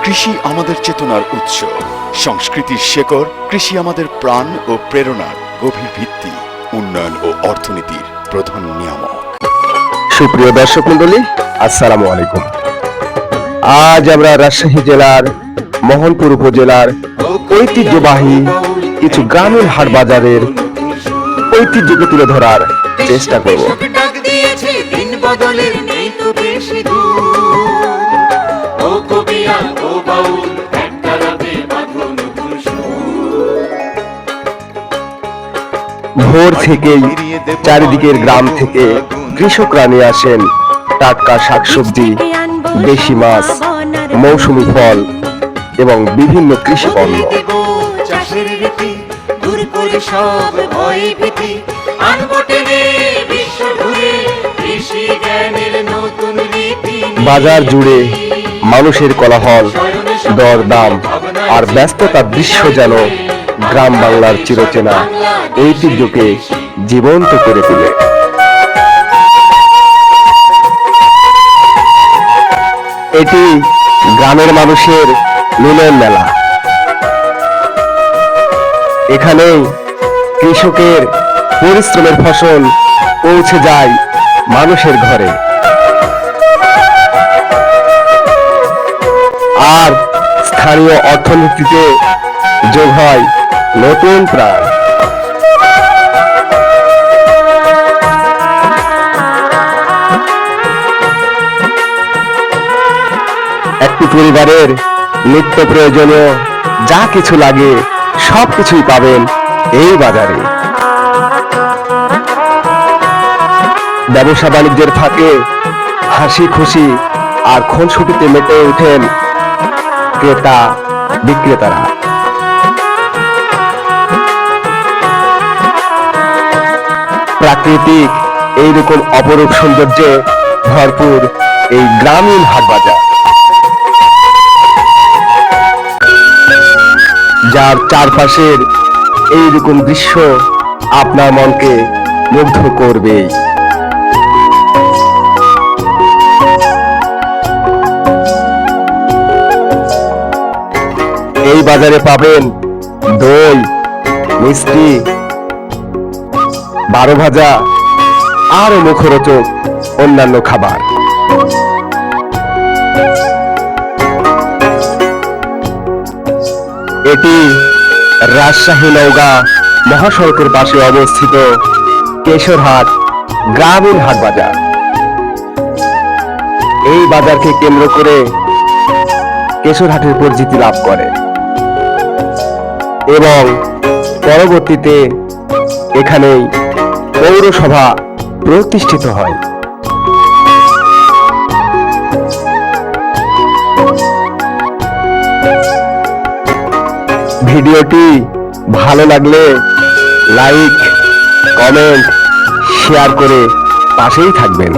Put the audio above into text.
কৃষি আমাদের চেতনার উৎস, সংস্কৃতির শেকড়। কৃষি আমাদের প্রাণ ও প্রেরণার গভীর ভিত্তি, উন্নয়ন ও অর্থনীতির প্রধান নিয়ামক। সুপ্রিয় দর্শক মন্ডলী, আসসালামু আলাইকুম। আজ আমরা রাজশাহী জেলার মোহনপুর উপজেলার ঐতিহ্যবাহী কিছু গ্রামীণ হাট বাজারের ঐতিহ্যকে তুলে ধরার চেষ্টা করব। ভোর থেকেই চারিদিকের গ্রাম থেকে কৃষকরা নিয়ে আসেন টাটকা শাকসবজি, দেশি মাছ, মৌসুমী ফল এবং বিভিন্ন কৃষি পণ্য। বাজার জুড়ে মানুষের কোলাহল, দরদাম আর ব্যস্ততার দৃশ্য যেন গ্রাম বাংলার চিরচেনা ঐতিহ্যকে জীবন্ত করে তোলে। এটি গ্রামের মানুষের মিলন মেলা। এখানে কৃষকের পরিশ্রমের ফসল পৌঁছে যায় মানুষের ঘরে, আর স্থানীয় অর্থনীতিতে যোগ হয় নতুন প্রাণ। একটি পরিবারের নিত্য প্রয়োজনীয় যা কিছু লাগে সবকিছুই পাবেন এই বাজারে। ব্যবসা বাণিজ্যের ফাঁকে হাসি খুশি আর খুনসুটিতে মেতে ওঠেন ক্রেতা বিক্রেতারা। প্রাকৃতিক এইরকম অপরূপ সৌন্দর্যে ভরপুর এই গ্রামীণ হাট বাজার, যার চারপাশের এইরকম দৃশ্য আপনার মনকে মুগ্ধ করবে। এই বাজারে পাবেন দই, মিষ্টি, বারো ভাজা আরো মুখরোচক অন্যান্য খাবার। এটি রাজশাহী নওগাঁ মহাসড়কের পাশে অবস্থিত কেশরহাট গ্রামীণ হাট বাজার। এই বাজারকে কেন্দ্র করে কেশরহাটের পরিচিতি লাভ করে এবং পরবর্তীতে এখানেই পৌরসভা প্রতিষ্ঠিত হয়। ভিডিওটি ভালো লাগলে লাইক, কমেন্ট, শেয়ার করে পাশেই থাকবেন।